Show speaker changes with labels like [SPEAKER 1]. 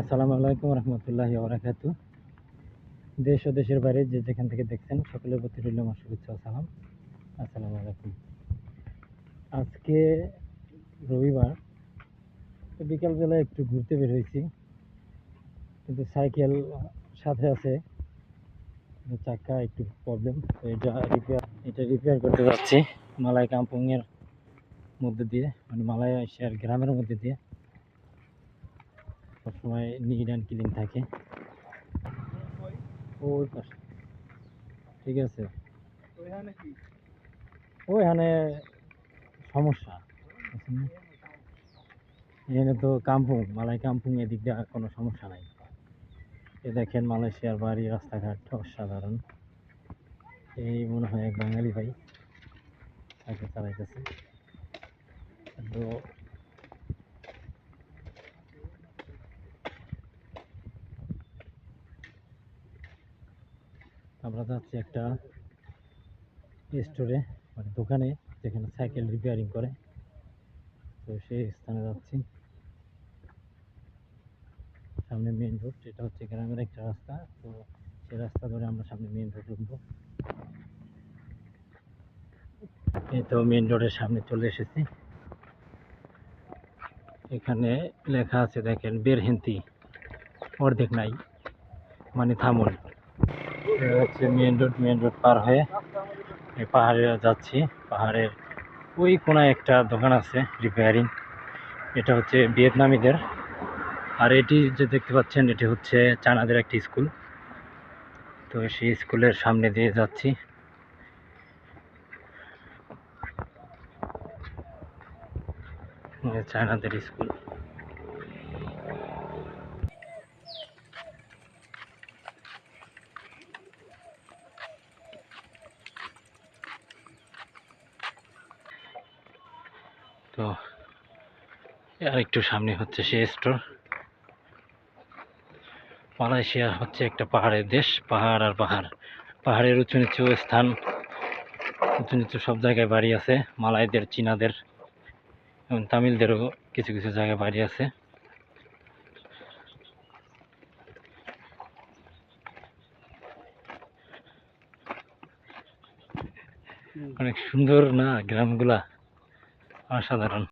[SPEAKER 1] আসসালামু আলাইকুম রহমতুল্লাহি ওবরাকাতু। দেশ ও দেশের বাইরে যে যেখান থেকে দেখছেন সকলের প্রতি রইল আমার শুভেচ্ছা ও সালাম। আসসালামু আলাইকুম। আজকে রবিবার, তো বিকালবেলা একটু ঘুরতে বের হয়েছি, কিন্তু সাইকেল সাথে আছে, চাকা একটু প্রবলেম, তো এটা রিপেয়ার করতে যাচ্ছি মালাই কাম্পুংয়ের মধ্যে দিয়ে, মানে মালয়েশিয়ার গ্রামের মধ্যে দিয়ে। সবসময় নিট অ্যান্ড ক্লিন থাকে। ওই পাশে ঠিক আছে, ওইখানে সমস্যা বুঝছেন না? এখানে তো কাম্পুং, মালাই কাম্পুং, এদিক দিয়ে কোনো সমস্যা নাই। এ দেখেন মালয়েশিয়ার বাড়ি, রাস্তাঘাট অসাধারণ। এই মনে হয় এক বাঙালি ভাই সাইকেল চালাইতেছে। তো আমরা যাচ্ছি একটা স্টোরে, মানে দোকানে, যেখানে সাইকেল রিপেয়ারিং করে। তো সেই স্থানে যাচ্ছি। সামনে মেইন রোড, এটা হচ্ছে গ্রামের একটা রাস্তা। তো সেই রাস্তা ধরে আমরা সামনে মেইন রোড উঠবো। এই তো মেইন রোডের সামনে চলে এসেছি। এখানে লেখা আছে দেখেন, বেরহেন্তি, অর্ধেক নাই, মানে থামুন। হচ্ছে মেইন রোড পার হয়ে এই পাহাড়ে যাচ্ছি। পাহাড়ের ওই কোনায় একটা দোকান আছে রিপেয়ারিং, এটা হচ্ছে ভিয়েতনামীদের। আর এটি যে দেখতে পাচ্ছেন, এটি হচ্ছে চায়নাদের একটি স্কুল। তো সেই স্কুলের সামনে দিয়ে যাচ্ছি। চায়নাদের স্কুল। তো আর একটু সামনে হচ্ছে সেই স্টোর। মালয়েশিয়া হচ্ছে একটা পাহাড়ের দেশ, পাহাড় আর পাহাড়, পাহাড়ের উঁচু নিচু স্থান, উঁচু নিচু সব জায়গায় বাড়ি আছে। মালাইদের, চীনাদের এবং তামিলদেরও কিছু কিছু জায়গায় বাড়ি আছে। অনেক সুন্দর না গ্রামগুলা, অসাধারণ।